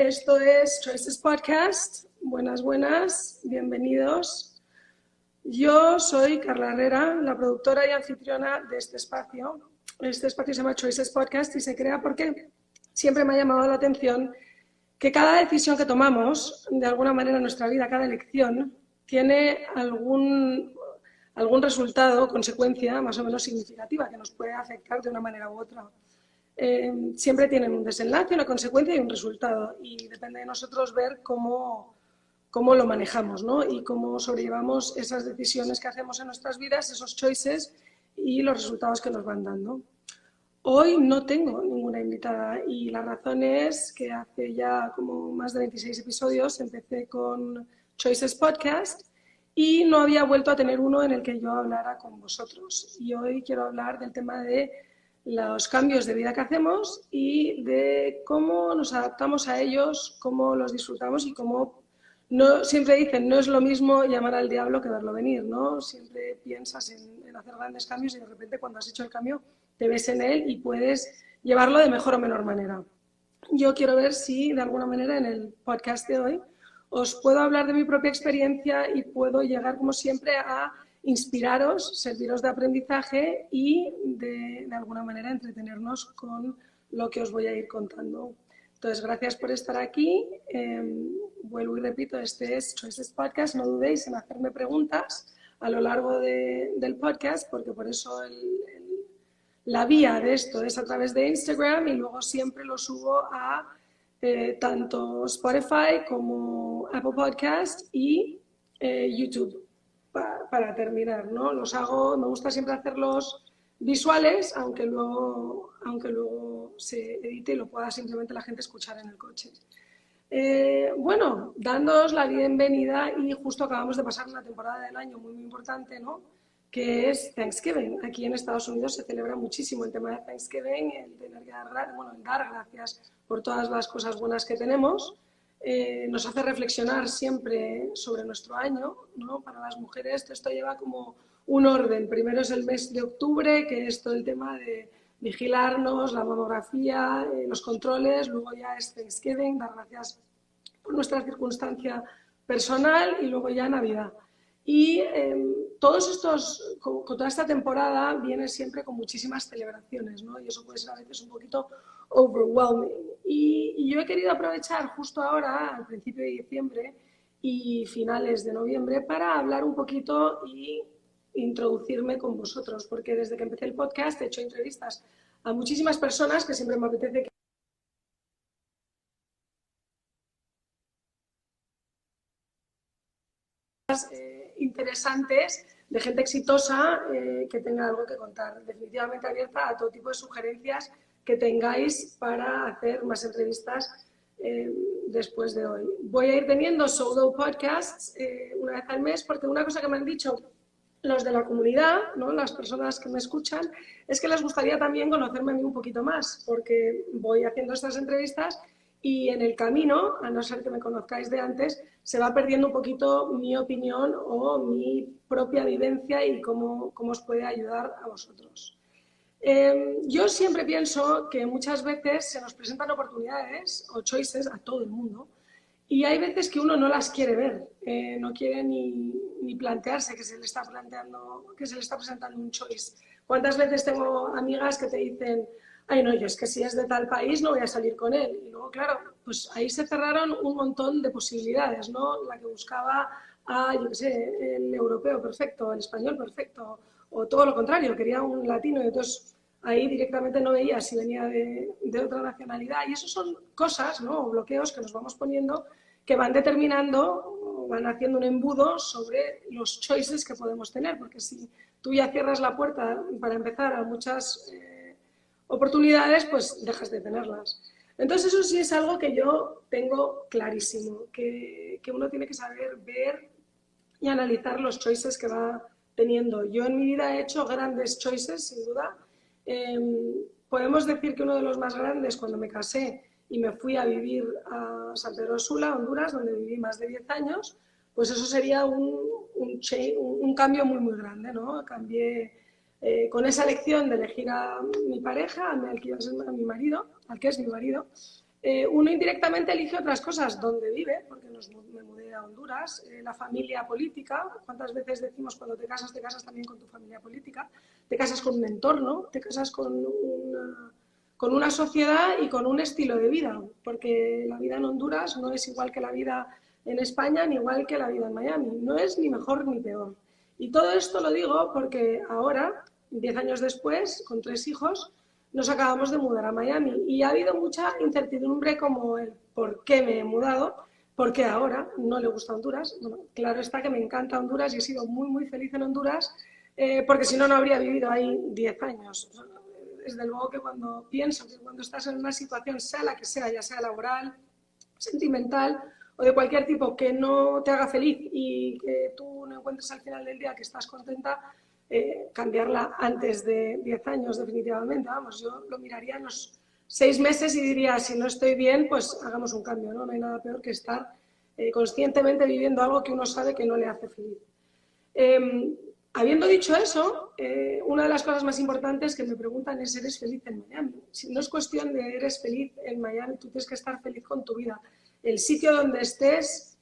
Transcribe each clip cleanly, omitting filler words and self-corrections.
Esto es Choices Podcast. Buenas, buenas, bienvenidos. Yo soy Carla Herrera, la productora y anfitriona de este espacio. Este espacio se llama Choices Podcast y se crea porque siempre me ha llamado la atención que cada decisión que tomamos, de alguna manera en nuestra vida, cada elección, tiene algún resultado, consecuencia más o menos significativa que nos puede afectar de una manera u otra. Siempre tienen un desenlace, una consecuencia y un resultado, y depende de nosotros ver cómo lo manejamos, ¿no? Y cómo sobrellevamos esas decisiones que hacemos en nuestras vidas, esos choices y los resultados que nos van dando. Hoy no tengo ninguna invitada y la razón es que hace ya como más de 26 episodios empecé con Choices Podcast y no había vuelto a tener uno en el que yo hablara con vosotros. Y hoy quiero hablar del tema de los cambios de vida que hacemos y de cómo nos adaptamos a ellos, cómo los disfrutamos y cómo, no, siempre dicen, no es lo mismo llamar al diablo que verlo venir, ¿no? Siempre piensas en hacer grandes cambios y de repente cuando has hecho el cambio te ves en él y puedes llevarlo de mejor o menor manera. Yo quiero ver si de alguna manera en el podcast de hoy os puedo hablar de mi propia experiencia y puedo llegar como siempre a inspiraros, serviros de aprendizaje y de alguna manera entretenernos con lo que os voy a ir contando. Entonces, gracias por estar aquí. Vuelvo y repito, este es Choices Podcast. No dudéis en hacerme preguntas a lo largo del podcast, porque por eso la vía de esto es a través de Instagram y luego siempre lo subo a tanto Spotify como Apple Podcast y YouTube para terminar, ¿no? Los hago, me gusta siempre hacerlos visuales, aunque luego se edite y lo pueda simplemente la gente escuchar en el coche. Bueno, dándoos la bienvenida y justo acabamos de pasar una temporada del año muy, muy importante, ¿no? Que es Thanksgiving. Aquí en Estados Unidos se celebra muchísimo el tema de Thanksgiving, el dar gracias por todas las cosas buenas que tenemos. Nos hace reflexionar siempre sobre nuestro año, ¿no? Para las mujeres esto lleva como un orden. Primero es el mes de octubre, que es todo el tema de vigilarnos, la mamografía, los controles, luego ya es Thanksgiving, dar gracias por nuestra circunstancia personal y luego ya Navidad. Y con toda esta temporada viene siempre con muchísimas celebraciones, ¿no? Y eso puede ser a veces un poquito overwhelming. Y yo he querido aprovechar justo ahora, al principio de diciembre y finales de noviembre, para hablar un poquito y introducirme con vosotros, porque desde que empecé el podcast he hecho entrevistas a muchísimas personas que siempre me apetece interesantes de gente exitosa que tenga algo que contar. Definitivamente abierta a todo tipo de sugerencias que tengáis para hacer más entrevistas después de hoy. Voy a ir teniendo solo podcasts una vez al mes porque una cosa que me han dicho los de la comunidad, ¿no? Las personas que me escuchan, es que les gustaría también conocerme a mí un poquito más porque voy haciendo estas entrevistas y en el camino, a no ser que me conozcáis de antes, se va perdiendo un poquito mi opinión o mi propia vivencia y cómo os puede ayudar a vosotros. Yo siempre pienso que muchas veces se nos presentan oportunidades o choices a todo el mundo y hay veces que uno no las quiere ver, no quiere ni plantearse que se le está presentando un choice. ¿Cuántas veces tengo amigas que te dicen, ay no, yo es que si es de tal país no voy a salir con él? Y luego, claro, pues ahí se cerraron un montón de posibilidades, ¿no? La que buscaba, yo qué sé, el europeo perfecto, el español perfecto, o todo lo contrario, quería un latino y entonces ahí directamente no veía si venía de otra nacionalidad. Y eso son cosas, ¿no? Bloqueos que nos vamos poniendo que van determinando, van haciendo un embudo sobre los choices que podemos tener, porque si tú ya cierras la puerta para empezar a muchas oportunidades, pues dejas de tenerlas. Entonces eso sí es algo que yo tengo clarísimo, que uno tiene que saber ver y analizar los choices que va teniendo. Yo en mi vida he hecho grandes choices, sin duda. Podemos decir que uno de los más grandes, cuando me casé y me fui a vivir a San Pedro Sula, Honduras, donde viví más de 10 años, pues eso sería un cambio muy, muy grande, ¿no? Cambié con esa elección de elegir a mi pareja, al que es mi marido, uno indirectamente elige otras cosas, dónde vive, porque me mudé a Honduras, la familia política, cuántas veces decimos cuando te casas también con tu familia política, te casas con un entorno, te casas con una sociedad y con un estilo de vida, porque la vida en Honduras no es igual que la vida en España ni igual que la vida en Miami, no es ni mejor ni peor. Y todo esto lo digo porque ahora, 10 años después, con 3 hijos, nos acabamos de mudar a Miami y ha habido mucha incertidumbre como el por qué me he mudado, por qué ahora no le gusta Honduras. Bueno, claro está que me encanta Honduras y he sido muy, muy feliz en Honduras, porque si no, no habría vivido ahí 10 años. Desde luego que cuando pienso que cuando estás en una situación, sea la que sea, ya sea laboral, sentimental o de cualquier tipo, que no te haga feliz y que tú no encuentres al final del día que estás contenta, cambiarla antes de 10 años definitivamente. Vamos, yo lo miraría en los 6 meses y diría, si no estoy bien, pues hagamos un cambio, ¿no? No hay nada peor que estar conscientemente viviendo algo que uno sabe que no le hace feliz. Habiendo dicho eso, una de las cosas más importantes que me preguntan es, ¿eres feliz en Miami? Si no es cuestión de eres feliz en Miami, tú tienes que estar feliz con tu vida. El sitio donde estés,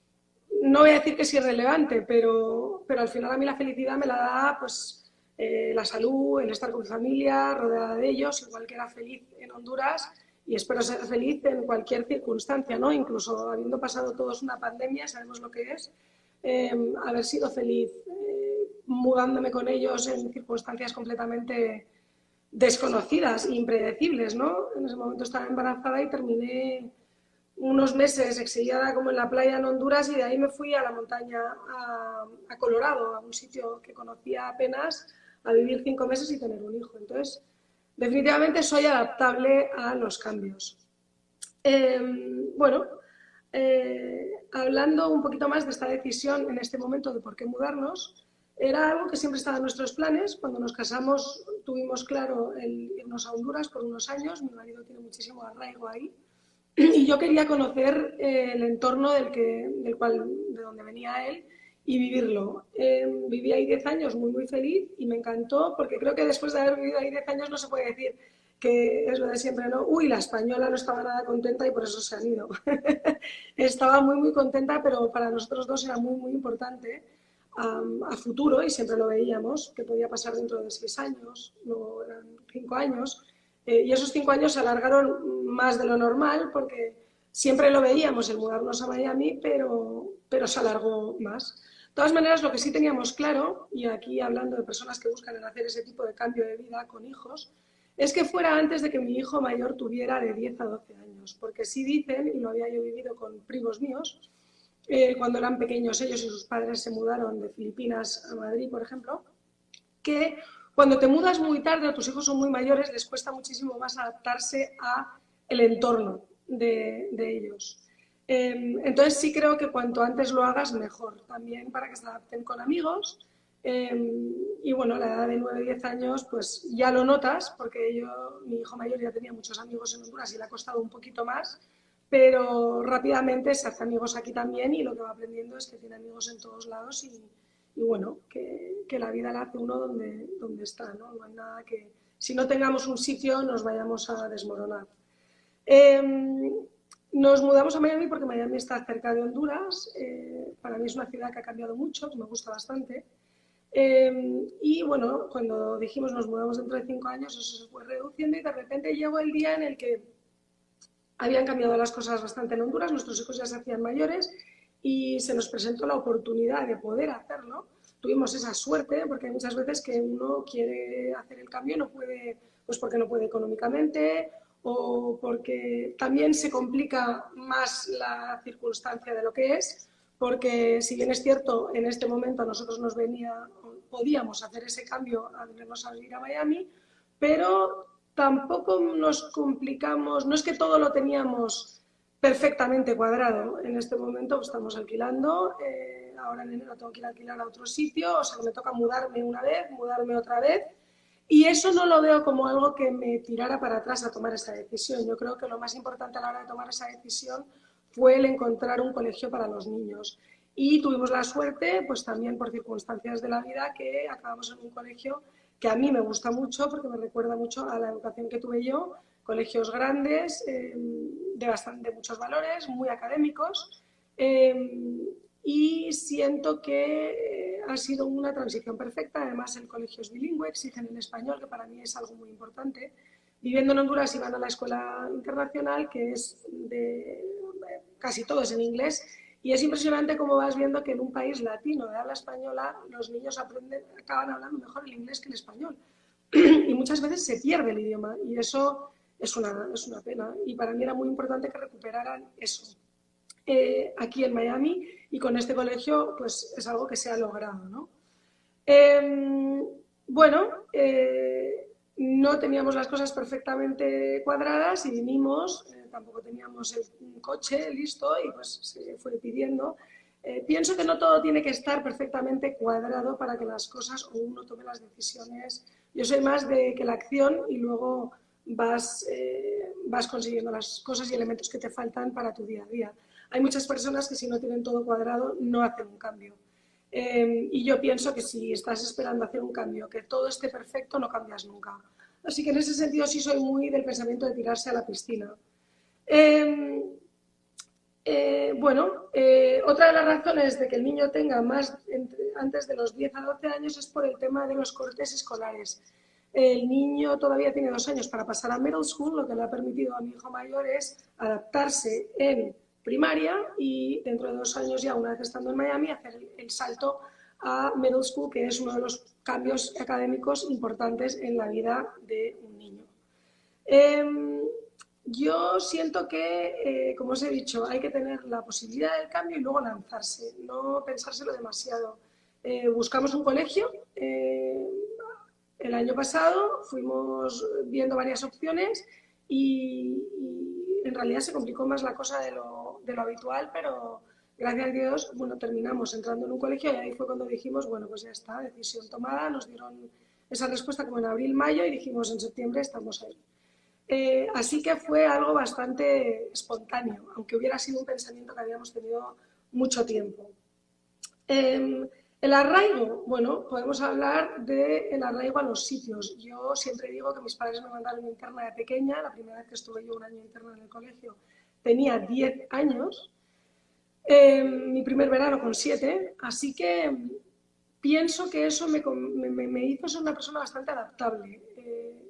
no voy a decir que es irrelevante, pero al final a mí la felicidad me la da pues, la salud, el estar con mi familia, rodeada de ellos, igual que era feliz en Honduras y espero ser feliz en cualquier circunstancia, ¿no? Incluso habiendo pasado todos una pandemia, sabemos lo que es, haber sido feliz mudándome con ellos en circunstancias completamente desconocidas, impredecibles, ¿no? En ese momento estaba embarazada y terminé unos meses exiliada como en la playa en Honduras y de ahí me fui a la montaña, a Colorado, a un sitio que conocía apenas, a vivir 5 meses y tener un hijo. Entonces, definitivamente soy adaptable a los cambios. Bueno, hablando un poquito más de esta decisión en este momento de por qué mudarnos, era algo que siempre estaba en nuestros planes. Cuando nos casamos tuvimos claro el irnos a Honduras por unos años, mi marido tiene muchísimo arraigo ahí, y yo quería conocer el entorno de donde venía él y vivirlo. Viví ahí 10 años muy, muy feliz y me encantó porque creo que después de haber vivido ahí 10 años no se puede decir que es lo de siempre, ¿no? Uy, la española no estaba nada contenta y por eso se han ido. Estaba muy, muy contenta, pero para nosotros dos era muy, muy importante a futuro, y siempre lo veíamos, que podía pasar dentro de 6 años, luego eran 5 años, y esos 5 años se alargaron más de lo normal porque siempre lo veíamos el mudarnos a Miami, pero se alargó más. De todas maneras, lo que sí teníamos claro, y aquí hablando de personas que buscan hacer ese tipo de cambio de vida con hijos, es que fuera antes de que mi hijo mayor tuviera de 10 a 12 años, porque sí dicen, y lo había yo vivido con primos míos, cuando eran pequeños ellos y sus padres se mudaron de Filipinas a Madrid, por ejemplo, que cuando te mudas muy tarde o tus hijos son muy mayores, les cuesta muchísimo más adaptarse al entorno de ellos. Entonces sí creo que cuanto antes lo hagas, mejor. También para que se adapten con amigos. Y bueno, a la edad de 9-10 años, pues ya lo notas, porque mi hijo mayor ya tenía muchos amigos en Honduras y le ha costado un poquito más, pero rápidamente se hace amigos aquí también y lo que va aprendiendo es que tiene amigos en todos lados y bueno, que la vida la hace uno donde está, ¿no? No hay nada que, si no tengamos un sitio, nos vayamos a desmoronar. Nos mudamos a Miami porque Miami está cerca de Honduras. Para mí es una ciudad que ha cambiado mucho, que me gusta bastante. Y bueno, cuando dijimos nos mudamos dentro de 5 años, eso se fue reduciendo y de repente llegó el día en el que habían cambiado las cosas bastante en Honduras, nuestros hijos ya se hacían mayores y se nos presentó la oportunidad de poder hacerlo. Tuvimos esa suerte, porque hay muchas veces que uno quiere hacer el cambio y no puede, pues porque no puede económicamente o porque también se complica más la circunstancia de lo que es, porque si bien es cierto, en este momento a nosotros podíamos hacer ese cambio a venirnos a vivir a Miami, pero tampoco nos complicamos, no es que todo lo teníamos perfectamente cuadrado. En este momento estamos alquilando, ahora en enero tengo que ir a alquilar a otro sitio, o sea que me toca mudarme una vez, mudarme otra vez, y eso no lo veo como algo que me tirara para atrás a tomar esa decisión. Yo creo que lo más importante a la hora de tomar esa decisión fue el encontrar un colegio para los niños. Y tuvimos la suerte, pues también por circunstancias de la vida, que acabamos en un colegio que a mí me gusta mucho porque me recuerda mucho a la educación que tuve yo, colegios grandes, de muchos valores, muy académicos, y siento que ha sido una transición perfecta. Además, el colegio es bilingüe, exigen en español, que para mí es algo muy importante. Viviendo en Honduras iban a la escuela internacional, que es de casi todo es en inglés, y es impresionante cómo vas viendo que en un país latino de habla española los niños acaban hablando mejor el inglés que el español. Y muchas veces se pierde el idioma, y eso es una pena. Y para mí era muy importante que recuperaran eso. Aquí en Miami, y con este colegio pues es algo que se ha logrado, ¿no? Bueno, no teníamos las cosas perfectamente cuadradas y vinimos, tampoco teníamos un coche listo y pues se fue pidiendo. Pienso que no todo tiene que estar perfectamente cuadrado para que las cosas o uno tome las decisiones. Yo soy más de que la acción y luego vas consiguiendo las cosas y elementos que te faltan para tu día a día. Hay muchas personas que si no tienen todo cuadrado no hacen un cambio. Y yo pienso que si estás esperando hacer un cambio, que todo esté perfecto, no cambias nunca. Así que en ese sentido sí soy muy del pensamiento de tirarse a la piscina. Otra de las razones de que el niño tenga más antes de los 10 a 12 años es por el tema de los cortes escolares. El niño todavía tiene 2 años para pasar a middle school, lo que le ha permitido a mi hijo mayor es adaptarse en primaria y dentro de 2 años ya, una vez estando en Miami, hacer el salto a middle school, que es uno de los cambios académicos importantes en la vida de un niño. Yo siento que, como os he dicho, hay que tener la posibilidad del cambio y luego lanzarse, no pensárselo demasiado. Buscamos un colegio. El año pasado fuimos viendo varias opciones y en realidad se complicó más la cosa de lo habitual, pero gracias a Dios, bueno, terminamos entrando en un colegio y ahí fue cuando dijimos, bueno, pues ya está, decisión tomada, nos dieron esa respuesta como en abril, mayo y dijimos en septiembre estamos ahí. Así que fue algo bastante espontáneo, aunque hubiera sido un pensamiento que habíamos tenido mucho tiempo. El arraigo, bueno, podemos hablar del arraigo a los sitios. Yo siempre digo que mis padres me mandaron interna de pequeña, la primera vez que estuve yo un año interna en el colegio tenía 10 años, mi primer verano con 7, así que pienso que eso me hizo ser una persona bastante adaptable,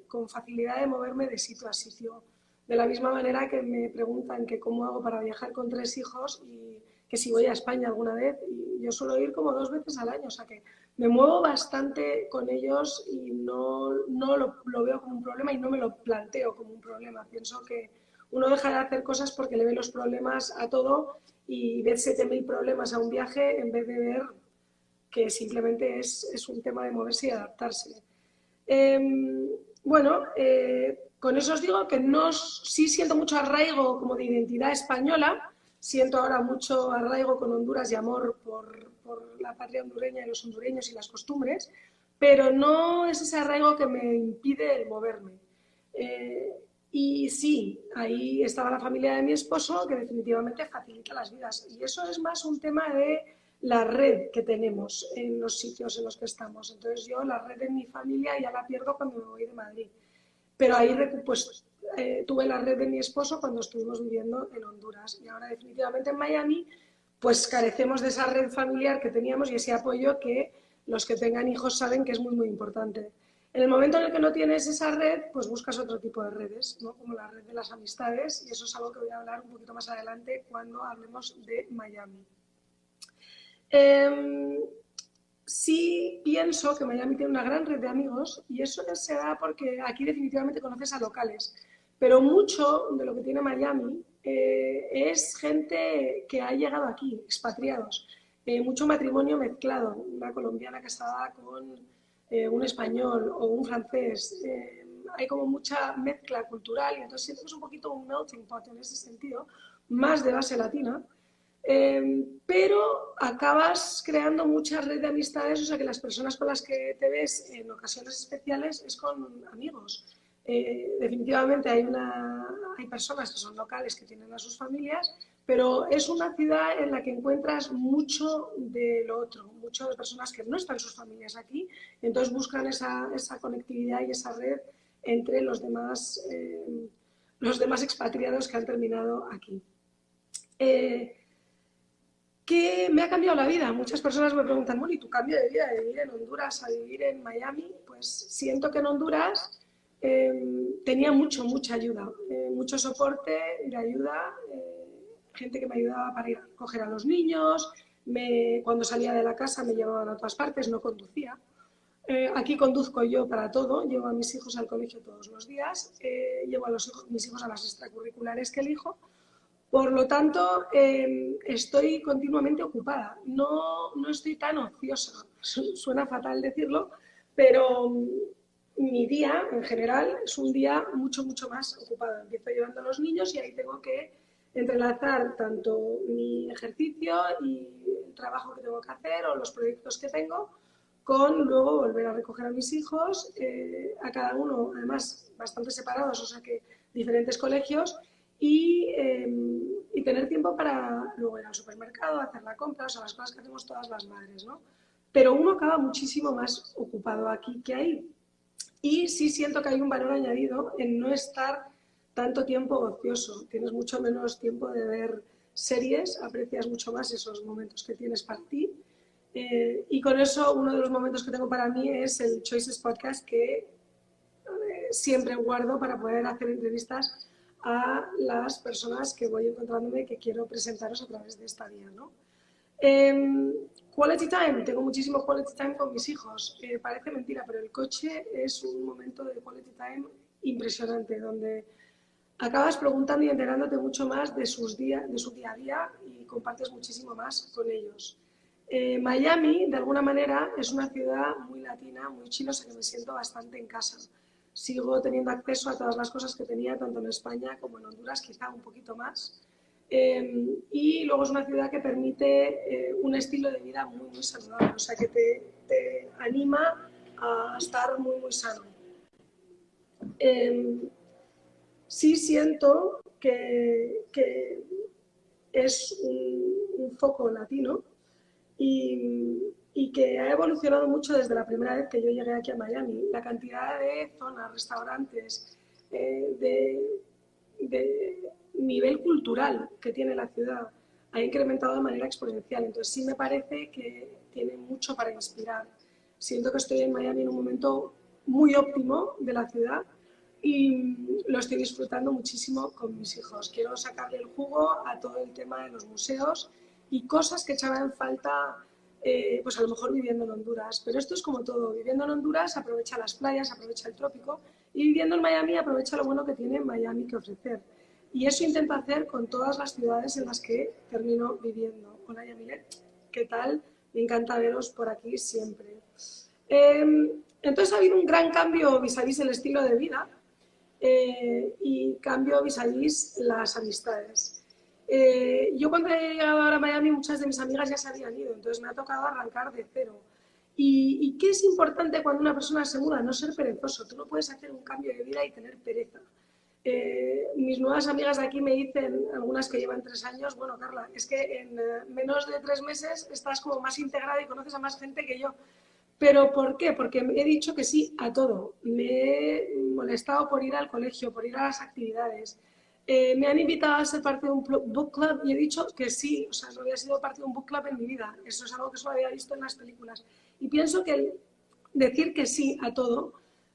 con facilidad de moverme de sitio a sitio. De la misma manera que me preguntan que cómo hago para viajar con 3 hijos y que si voy a España alguna vez, y yo suelo ir como 2 veces al año, o sea que me muevo bastante con ellos y no lo veo como un problema y no me lo planteo como un problema. Pienso que uno deja de hacer cosas porque le ve los problemas a todo y ver 7.000 problemas a un viaje en vez de ver que simplemente es un tema de moverse y adaptarse. Con eso os digo que sí siento mucho arraigo como de identidad española, siento ahora mucho arraigo con Honduras y amor por la patria hondureña y los hondureños y las costumbres, pero no es ese arraigo que me impide el moverme. Y sí, ahí estaba la familia de mi esposo, que definitivamente facilita las vidas. Y eso es más un tema de la red que tenemos en los sitios en los que estamos. Entonces yo la red de mi familia ya la pierdo cuando me voy de Madrid. Pero ahí pues, tuve la red de mi esposo cuando estuvimos viviendo en Honduras. Y ahora definitivamente en Miami pues carecemos de esa red familiar que teníamos y ese apoyo que los que tengan hijos saben que es muy, muy importante. En el momento en el que no tienes esa red, pues buscas otro tipo de redes, ¿no? Como la red de las amistades, y eso es algo que voy a hablar un poquito más adelante cuando hablemos de Miami. Sí pienso que Miami tiene una gran red de amigos y eso se da porque aquí definitivamente conoces a locales, pero mucho de lo que tiene Miami es gente que ha llegado aquí, expatriados, mucho matrimonio mezclado, una colombiana casada con un español o un francés, hay como mucha mezcla cultural y entonces siento que es un poquito un melting pot en ese sentido, más de base latina. Pero acabas creando mucha red de amistades, o sea que las personas con las que te ves en ocasiones especiales es con amigos. Definitivamente hay personas que son locales que tienen a sus familias, pero es una ciudad en la que encuentras mucho de lo otro, mucho de personas que no están sus familias aquí, entonces buscan esa conectividad y esa red entre los demás los demás expatriados que han terminado aquí. ¿Qué me ha cambiado la vida? Muchas personas me preguntan, bueno, ¿y tu cambio de vida de vivir en Honduras a vivir en Miami? Pues siento que en Honduras tenía mucha ayuda, mucho soporte de ayuda, gente que me ayudaba para ir a coger a los niños, cuando salía de la casa me llevaban a todas partes, no conducía. Aquí conduzco yo para todo, llevo a mis hijos al colegio todos los días, llevo a mis hijos a las extracurriculares que elijo. Por lo tanto, estoy continuamente ocupada. No estoy tan ociosa. Suena fatal decirlo, pero mi día, en general, es un día mucho más ocupado. Empiezo llevando a los niños y ahí tengo que entrelazar tanto mi ejercicio y el trabajo que tengo que hacer o los proyectos que tengo con luego volver a recoger a mis hijos, a cada uno, además, bastante separados, o sea que diferentes colegios, y tener tiempo para luego ir al supermercado, hacer la compra, o sea, las cosas que hacemos todas las madres, ¿no? Pero uno acaba muchísimo más ocupado aquí que ahí. Y sí siento que hay un valor añadido en no estar tanto tiempo ocioso. Tienes mucho menos tiempo de ver series, aprecias mucho más esos momentos que tienes para ti. Y con eso, uno de los momentos que tengo para mí es el Choices Podcast, que siempre guardo para poder hacer entrevistas a las personas que voy encontrándome que quiero presentaros a través de esta vía, ¿no? Quality time, tengo muchísimo quality time con mis hijos. Parece mentira, pero el coche es un momento de quality time impresionante, donde acabas preguntando y enterándote mucho más de su día a día y compartes muchísimo más con ellos. Miami, de alguna manera, es una ciudad muy latina, muy china, o sea que me siento bastante en casa. Sigo teniendo acceso a todas las cosas que tenía, tanto en España como en Honduras, quizá un poquito más. Y luego es una ciudad que permite un estilo de vida muy saludable, o sea que te anima a estar muy sano. Sí siento que es un foco latino y que ha evolucionado mucho desde la primera vez que yo llegué aquí a Miami. La cantidad de zonas, restaurantes, de nivel cultural que tiene la ciudad ha incrementado de manera exponencial. Entonces sí me parece que tiene mucho para inspirar. Siento que estoy en Miami en un momento muy óptimo de la ciudad y lo estoy disfrutando muchísimo con mis hijos. Quiero sacarle el jugo a todo el tema de los museos y cosas que echaban en falta, pues a lo mejor viviendo en Honduras. Pero esto es como todo. Viviendo en Honduras aprovecha las playas, aprovecha el trópico, y viviendo en Miami aprovecha lo bueno que tiene Miami que ofrecer. Y eso intento hacer con todas las ciudades en las que termino viviendo. Hola Yamilet, ¿qué tal? Me encanta veros por aquí siempre. Entonces ha habido un gran cambio vis-a-vis el estilo de vida y cambio vis-a-vis las amistades. Yo cuando he llegado ahora a Miami muchas de mis amigas ya se habían ido, entonces me ha tocado arrancar de cero. ¿Y qué es importante cuando una persona se muda? No ser perezoso. Tú no puedes hacer un cambio de vida y tener pereza. Mis nuevas amigas de aquí me dicen, algunas que llevan 3 años, bueno, Carla, es que en menos de 3 meses estás como más integrada y conoces a más gente que yo. ¿Pero por qué? Porque he dicho que sí a todo. Me he molestado por ir al colegio, por ir a las actividades. Me han invitado a ser parte de un book club y he dicho que sí. O sea, no había sido parte de un book club en mi vida. Eso es algo que solo había visto en las películas. Y pienso que el decir que sí a todo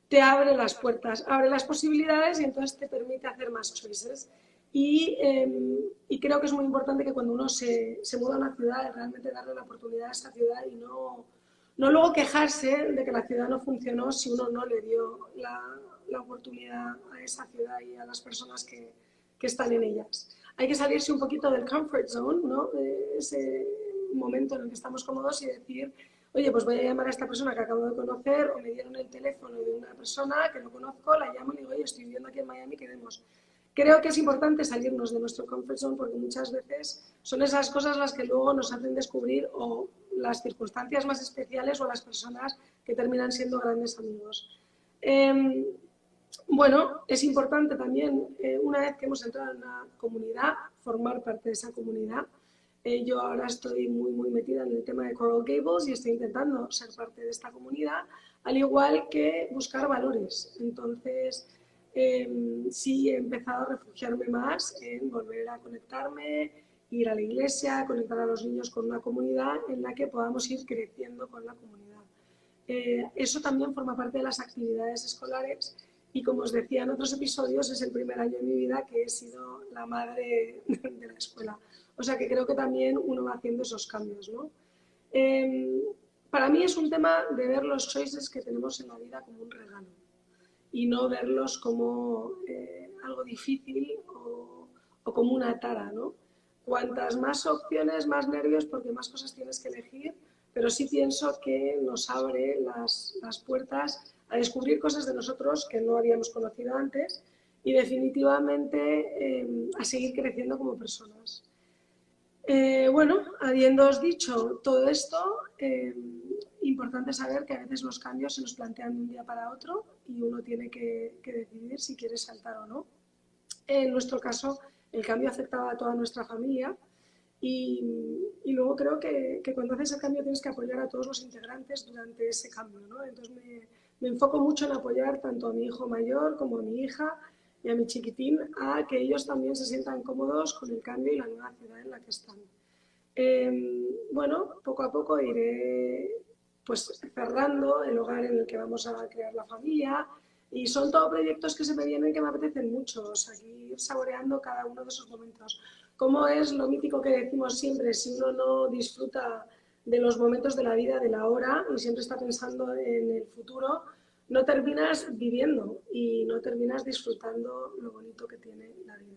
te abre las puertas, abre las posibilidades y entonces te permite hacer más choices. Y creo que es muy importante que cuando uno se muda a una ciudad, realmente darle la oportunidad a esa ciudad y no luego quejarse de que la ciudad no funcionó si uno no le dio la oportunidad a esa ciudad y a las personas que están en ellas. Hay que salirse un poquito del comfort zone, ¿no? De ese momento en el que estamos cómodos y decir, oye, pues voy a llamar a esta persona que acabo de conocer o me dieron el teléfono de una persona que no conozco, la llamo y le digo, oye, estoy viviendo aquí en Miami, queremos. Creo que es importante salirnos de nuestro comfort zone porque muchas veces son esas cosas las que luego nos hacen descubrir o las circunstancias más especiales o las personas que terminan siendo grandes amigos. Bueno, es importante también, una vez que hemos entrado en una comunidad, formar parte de esa comunidad. Yo ahora estoy muy metida en el tema de Coral Gables y estoy intentando ser parte de esta comunidad, al igual que buscar valores. Entonces, sí he empezado a refugiarme más en volver a conectarme, ir a la iglesia, conectar a los niños con una comunidad en la que podamos ir creciendo con la comunidad. Eso también forma parte de las actividades escolares y, como os decía en otros episodios, es el primer año de mi vida que he sido la madre de la escuela. O sea que creo que también uno va haciendo esos cambios, ¿no? Para mí es un tema de ver los choices que tenemos en la vida como un regalo y no verlos como algo difícil o como una tara, ¿no? Cuantas más opciones, más nervios, porque más cosas tienes que elegir, pero sí pienso que nos abre las puertas a descubrir cosas de nosotros que no habíamos conocido antes y definitivamente a seguir creciendo como personas. Bueno, habiéndoos dicho todo esto, importante saber que a veces los cambios se nos plantean de un día para otro y uno tiene que decidir si quiere saltar o no. En nuestro caso, el cambio afectaba a toda nuestra familia y luego creo que cuando haces el cambio tienes que apoyar a todos los integrantes durante ese cambio, ¿no? Entonces me enfoco mucho en apoyar tanto a mi hijo mayor como a mi hija y a mi chiquitín a que ellos también se sientan cómodos con el cambio y la nueva ciudad en la que están. Bueno, poco a poco iré pues cerrando el hogar en el que vamos a crear la familia y son todos proyectos que se me vienen que me apetecen mucho, o sea, ir saboreando cada uno de esos momentos. Como es lo mítico que decimos siempre, si uno no disfruta de los momentos de la vida, de la hora, y siempre está pensando en el futuro, no terminas viviendo y no terminas disfrutando lo bonito que tiene la vida.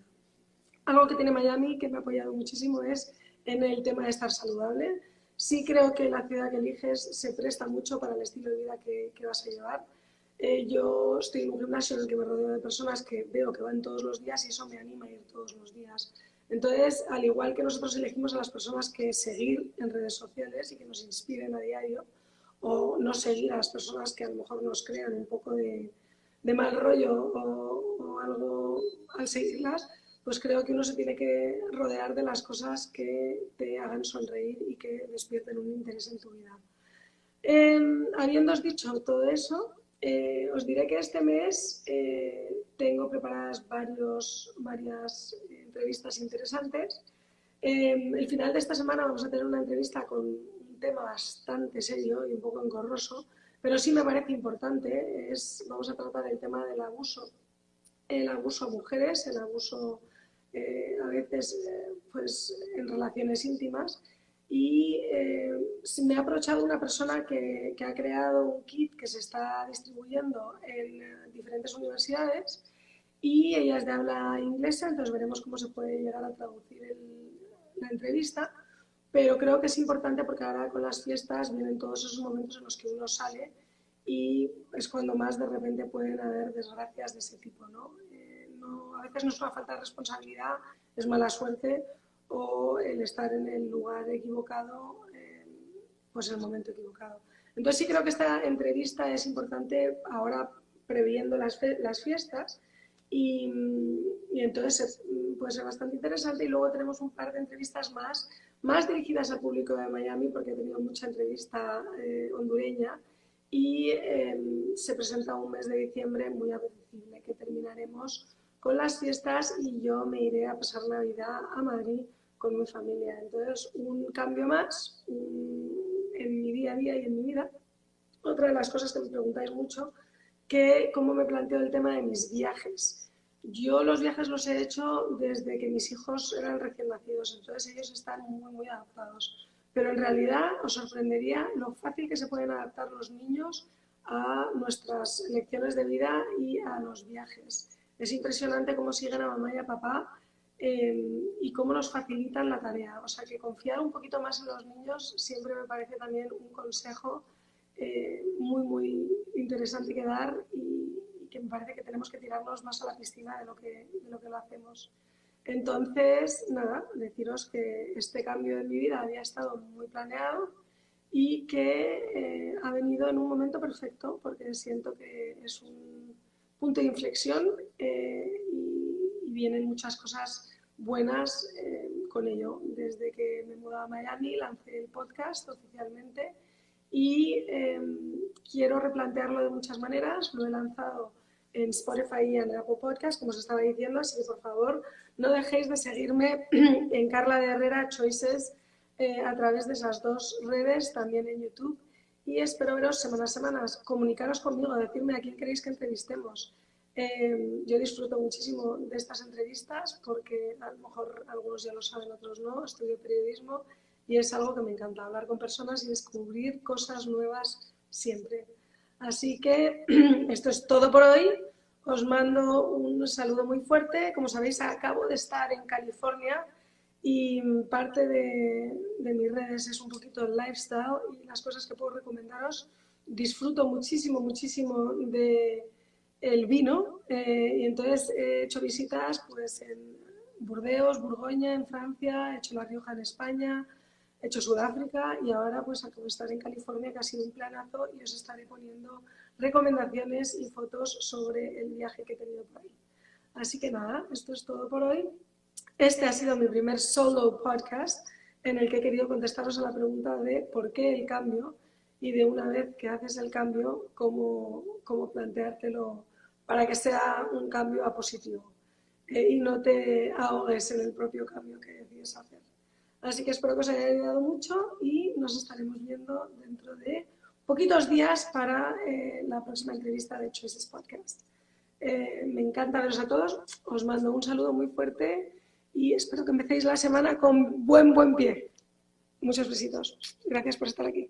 Algo que tiene Miami que me ha apoyado muchísimo es en el tema de estar saludable. Sí creo que la ciudad que eliges se presta mucho para el estilo de vida que vas a llevar. Yo estoy en un gimnasio en el que me rodeo de personas que veo que van todos los días y eso me anima a ir todos los días. Entonces, al igual que nosotros elegimos a las personas que seguir en redes sociales y que nos inspiren a diario, o no seguir a las personas que a lo mejor nos crean un poco de mal rollo o algo al seguirlas, pues creo que uno se tiene que rodear de las cosas que te hagan sonreír y que despierten un interés en tu vida. Habiéndoos dicho todo eso, os diré que este mes tengo preparadas varias entrevistas interesantes. El final de esta semana vamos a tener una entrevista con un tema bastante serio y un poco engorroso, pero sí me parece importante. Vamos a tratar el tema del abuso a mujeres, el abuso a veces pues, en relaciones íntimas. Y me ha aprovechado una persona que ha creado un kit que se está distribuyendo en diferentes universidades y ella es de habla inglesa, entonces veremos cómo se puede llegar a traducir la entrevista. Pero creo que es importante porque ahora con las fiestas vienen todos esos momentos en los que uno sale y es cuando más de repente pueden haber desgracias de ese tipo, ¿no? A veces no es una falta de responsabilidad, es mala suerte o el estar en el lugar equivocado, pues en el momento equivocado. Entonces sí creo que esta entrevista es importante ahora previendo las fiestas y, y entonces puede ser bastante interesante y luego tenemos un par de entrevistas más dirigidas al público de Miami porque he tenido mucha entrevista hondureña y se presenta un mes de diciembre muy apetecible que terminaremos con las fiestas y yo me iré a pasar Navidad a Madrid con mi familia. Entonces, un cambio más en mi día a día y en mi vida. Otra de las cosas que me preguntáis mucho, que cómo me planteo el tema de mis viajes. Yo los viajes los he hecho desde que mis hijos eran recién nacidos, entonces ellos están muy adaptados. Pero en realidad os sorprendería lo fácil que se pueden adaptar los niños a nuestras lecciones de vida y a los viajes. Es impresionante cómo siguen a mamá y a papá y cómo nos facilitan la tarea. O sea que confiar un poquito más en los niños siempre me parece también un consejo muy interesante que dar y que me parece que tenemos que tirarnos más a la piscina de lo que lo hacemos. Entonces, nada, deciros que este cambio en mi vida había estado muy planeado y que ha venido en un momento perfecto porque siento que es un punto de inflexión y vienen muchas cosas buenas con ello. Desde que me mudé a Miami lancé el podcast oficialmente y quiero replantearlo de muchas maneras. Lo he lanzado en Spotify y en Apple Podcast, como os estaba diciendo, así que por favor no dejéis de seguirme en Carla de Herrera Choices a través de esas dos redes, también en YouTube, y espero veros semana a semana, comunicaros conmigo, decirme a quién queréis que entrevistemos. Yo disfruto muchísimo de estas entrevistas porque a lo mejor algunos ya lo saben, otros no, estudio periodismo y es algo que me encanta, hablar con personas y descubrir cosas nuevas siempre. Así que esto es todo por hoy. Os mando un saludo muy fuerte. Como sabéis, acabo de estar en California y parte de mis redes es un poquito el lifestyle y las cosas que puedo recomendaros. Disfruto muchísimo, muchísimo de el vino y entonces he hecho visitas pues en Burdeos, Borgoña en Francia, he hecho La Rioja en España, he hecho Sudáfrica y ahora pues acabo de estar en California, que ha sido un planazo, y os estaré poniendo recomendaciones y fotos sobre el viaje que he tenido por ahí. Así que nada, esto es todo por hoy. Este ha sido mi primer solo podcast en el que he querido contestaros a la pregunta de por qué el cambio y de una vez que haces el cambio, cómo planteártelo para que sea un cambio a positivo y no te ahogues en el propio cambio que decides hacer. Así que espero que os haya ayudado mucho y nos estaremos viendo dentro de poquitos días para la próxima entrevista de Choices Podcast. Me encanta veros a todos, os mando un saludo muy fuerte y espero que empecéis la semana con buen pie. Muchos besitos. Gracias por estar aquí.